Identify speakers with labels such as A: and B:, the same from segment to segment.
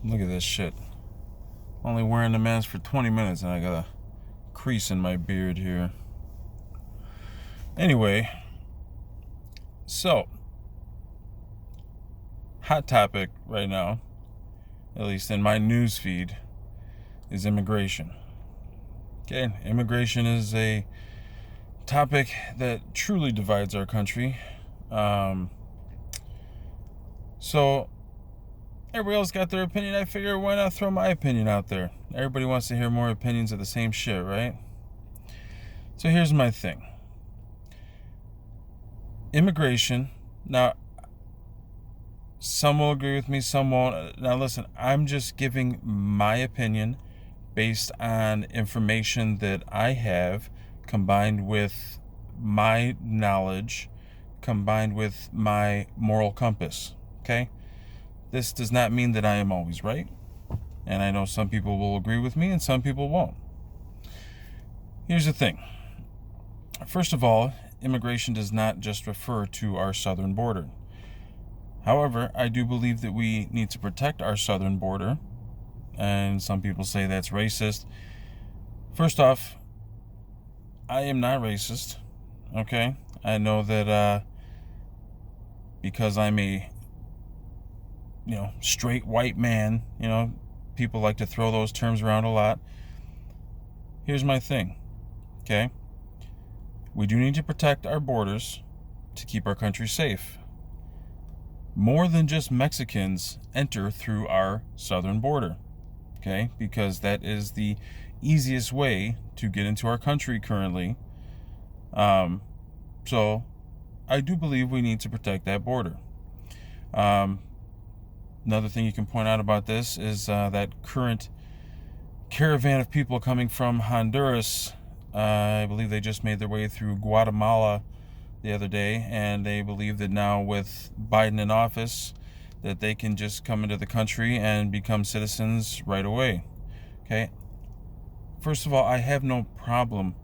A: Look at this shit. Only wearing the mask for 20 minutes and I got a crease in my beard here. Anyway, so, hot topic right now, at least in my news feed, is immigration. Okay, immigration is a topic that truly divides our country. So, everybody else got their opinion. I figure why not throw my opinion out there? Everybody wants to hear more opinions of the same shit, right? So here's my thing. Immigration. Now, some will agree with me, some won't. Now listen, I'm just giving my opinion based on information that I have, combined with my knowledge, combined with my moral compass. Okay? This does not mean that I am always right. And I know some people will agree with me and some people won't. Here's the thing. First of all, immigration does not just refer to our southern border. However, I do believe that we need to protect our southern border. And some people say that's racist. First off, I am not racist. Okay? I know that because I'm a straight white man, people like to throw those terms around a lot. Here's my thing. Okay? We do need to protect our borders to keep our country safe. More than just Mexicans enter through our southern border. Okay? Because that is the easiest way to get into our country currently. So I do believe we need to protect that border. Another thing you can point out about this is that current caravan of people coming from Honduras. I believe they just made their way through Guatemala the other day, and they believe that now with Biden in office that they can just come into the country and become citizens right away. Okay? First of all, I have no problem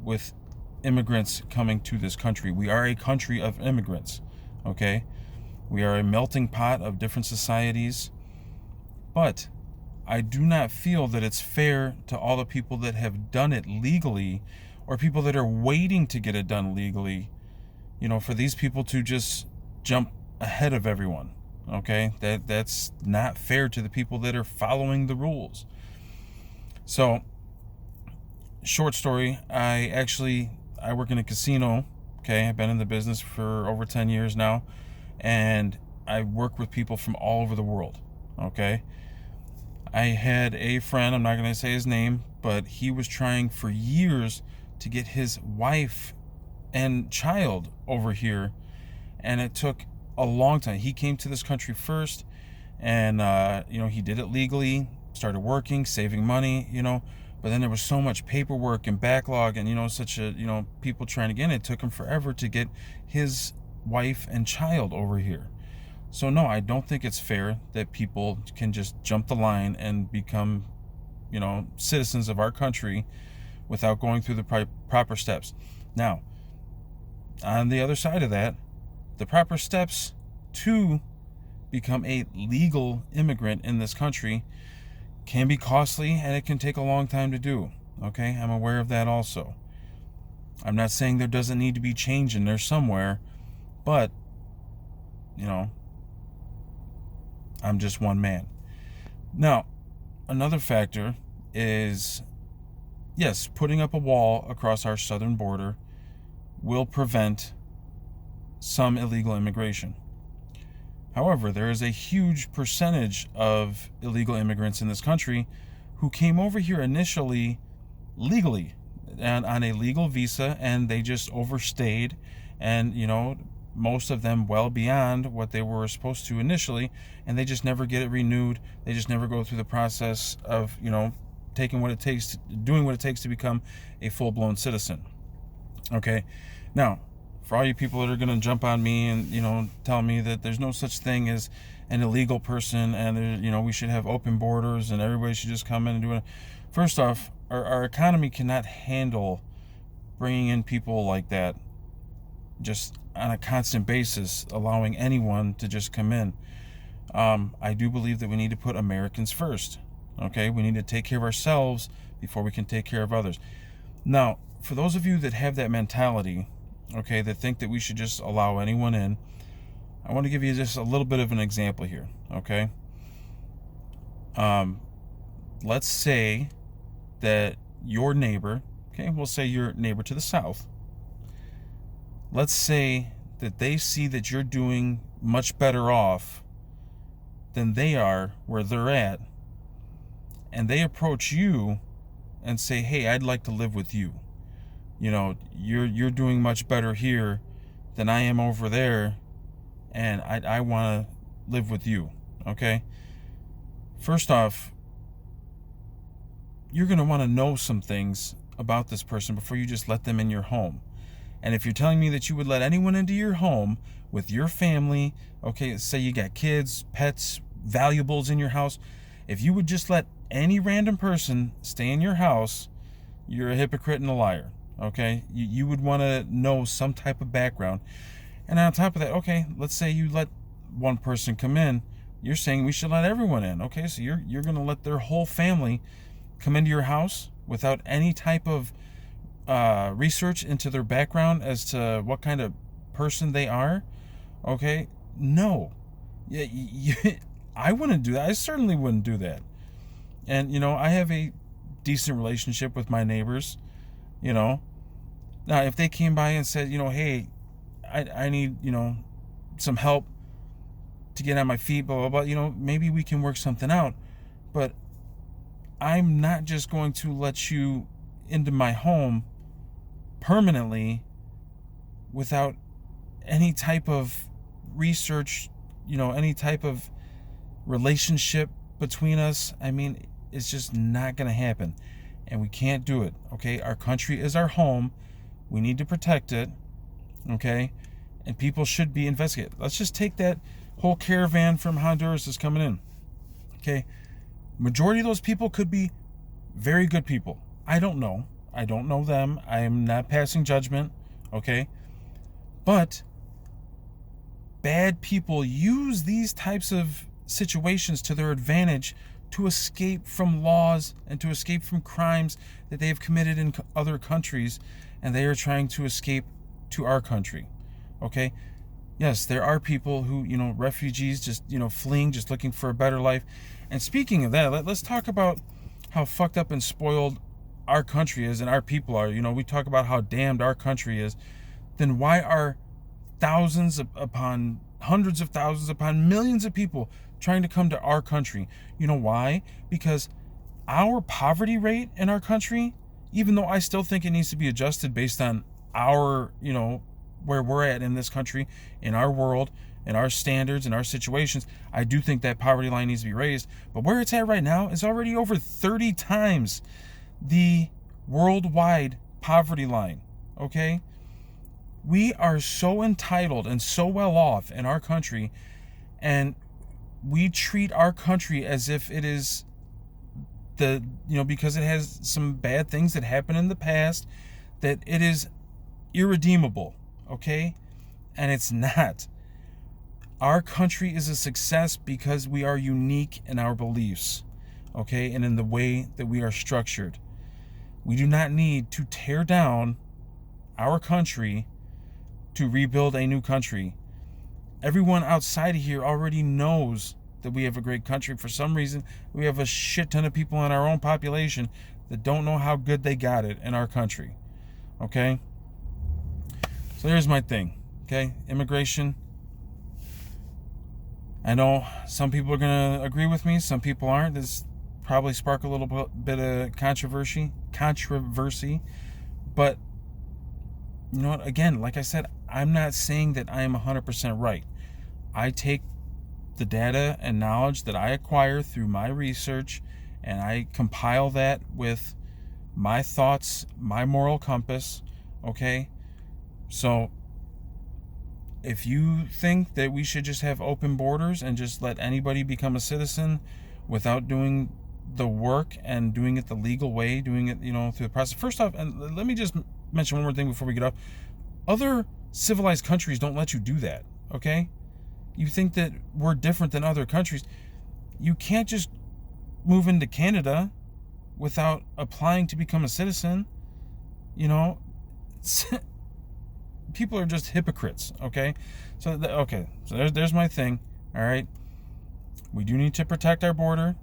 A: with immigrants coming to this country. We are a country of immigrants. Okay? We are a melting pot of different societies. But I do not feel that it's fair to all the people that have done it legally or people that are waiting to get it done legally, for these people to just jump ahead of everyone. Okay? That's not fair to the people that are following the rules. So, short story, I work in a casino. Okay? I've been in the business for over 10 years now, and I work with people from all over the world. Okay? I had a friend, I'm not going to say his name, but he was trying for years to get his wife and child over here, and it took a long time. He came to this country first, and he did it legally, started working, saving money, but then there was so much paperwork and backlog, and such a people trying to get in. It took him forever to get his wife and child over here. So no, I don't think it's fair that people can just jump the line and become, citizens of our country without going through the proper steps. Now, on the other side of that, the proper steps to become a legal immigrant in this country can be costly, and it can take a long time to do. Okay? I'm aware of that also. I'm not saying there doesn't need to be change in there somewhere, but, I'm just one man. Now, another factor is, yes, putting up a wall across our southern border will prevent some illegal immigration. However, there is a huge percentage of illegal immigrants in this country who came over here initially legally and on a legal visa, and they just overstayed, and most of them well beyond what they were supposed to initially, and they just never get it renewed. They just never go through the process of doing what it takes to become a full-blown citizen. Okay, now for all you people that are going to jump on me and tell me that there's no such thing as an illegal person, and we should have open borders and everybody should just come in and do it. First off, our economy cannot handle bringing in people like that just on a constant basis, allowing anyone to just come in. I do believe that we need to put Americans first. Okay, we need to take care of ourselves before we can take care of others. Now, for those of you that have that mentality, okay, that think that we should just allow anyone in, I want to give you just a little bit of an example here, okay? Let's say that your neighbor, okay, we'll say your neighbor to the south, let's say that they see that you're doing much better off than they are where they're at, and they approach you and say, hey, I'd like to live with you. You know, you're doing much better here than I am over there, and I want to live with you, okay? First off, you're going to want to know some things about this person before you just let them in your home. And if you're telling me that you would let anyone into your home with your family, okay, say you got kids, pets, valuables in your house, if you would just let any random person stay in your house, you're a hypocrite and a liar, okay? You would want to know some type of background. And on top of that, okay, let's say you let one person come in, you're saying we should let everyone in, okay? So you're going to let their whole family come into your house without any type of research into their background as to what kind of person they are, okay? No. I wouldn't do that. I certainly wouldn't do that. And, you know, I have a decent relationship with my neighbors, you know. Now, if they came by and said, you know, hey, I need, you know, some help to get on my feet, blah, blah, blah, you know, maybe we can work something out. But I'm not just going to let you into my home permanently without any type of research, you know, any type of relationship between us. I mean, it's just not going to happen. And we can't do it, okay? Our country is our home. We need to protect it, okay? And people should be investigated. Let's just take that whole caravan from Honduras that's coming in, okay? Majority of those people could be very good people. I don't know. I don't know them. I am not passing judgment, okay? But bad people use these types of situations to their advantage to escape from laws and to escape from crimes that they have committed in other countries, and they are trying to escape to our country, okay? Yes, there are people who, you know, refugees just, you know, fleeing, just looking for a better life. And speaking of that, let's talk about how fucked up and spoiled our country is and our people are. You know, we talk about how damned our country is. Then why are thousands upon hundreds of thousands upon millions of people trying to come to our country? You know why? Because our poverty rate in our country, even though I still think it needs to be adjusted based on our, you know, where we're at in this country, in our world, in our standards, in our situations, I do think that poverty line needs to be raised. But where it's at right now is already over 30 times the worldwide poverty line, okay? We are so entitled and so well off in our country, and we treat our country as if it is the, you know, because it has some bad things that happened in the past, that it is irredeemable, okay? And it's not. Our country is a success because we are unique in our beliefs, okay, and in the way that we are structured. We do not need to tear down our country to rebuild a new country. Everyone outside of here already knows that we have a great country. For some reason, we have a shit ton of people in our own population that don't know how good they got it in our country, okay? So here's my thing, okay? Immigration. I know some people are going to agree with me. Some people aren't. This probably spark a little bit of controversy. But, you know what? Again, like I said, I'm not saying that I am 100% right. I take the data and knowledge that I acquire through my research, and I compile that with my thoughts, my moral compass, okay? So if you think that we should just have open borders and just let anybody become a citizen without doing the work and doing it the legal way, doing it, you know, through the process. First off, and let me just mention one more thing before we get off. Other civilized countries don't let you do that, okay? You think that we're different than other countries. You can't just move into Canada without applying to become a citizen. You know, people are just hypocrites, okay? So there's my thing, all right? We do need to protect our border,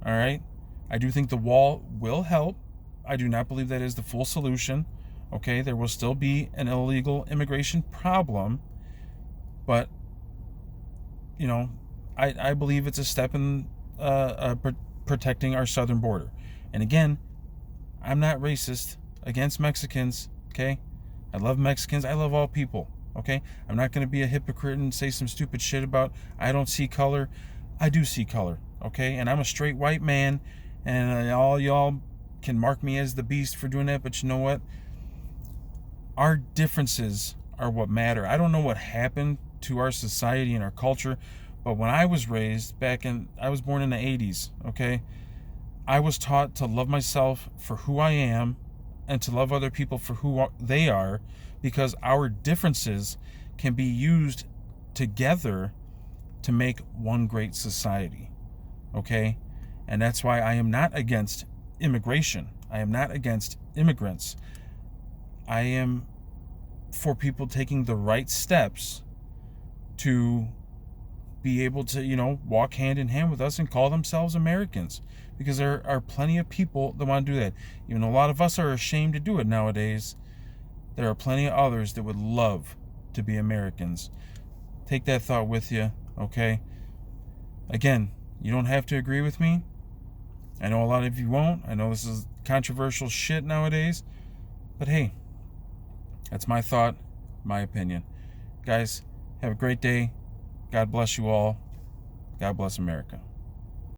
A: all right? I do think the wall will help. I do not believe that is the full solution, okay? There will still be an illegal immigration problem, but, you know, I believe it's a step in protecting our southern border. And again, I'm not racist against Mexicans, okay? I love Mexicans. I love all people, okay? I'm not going to be a hypocrite and say some stupid shit about I don't see color. I do see color, okay? And I'm a straight white man, and all y'all can mark me as the beast for doing that, but you know what? Our differences are what matter. I don't know what happened to our society and our culture, but when I was raised I was born in the 80s, okay? I was taught to love myself for who I am and to love other people for who they are, because our differences can be used together to make one great society, okay? And that's why I am not against immigration. I am not against immigrants. I am for people taking the right steps to be able to, walk hand in hand with us and call themselves Americans. Because there are plenty of people that want to do that. Even a lot of us are ashamed to do it nowadays. There are plenty of others that would love to be Americans. Take that thought with you, okay? Again, you don't have to agree with me. I know a lot of you won't. I know this is controversial shit nowadays. But hey, that's my thought, my opinion. Guys, have a great day. God bless you all. God bless America.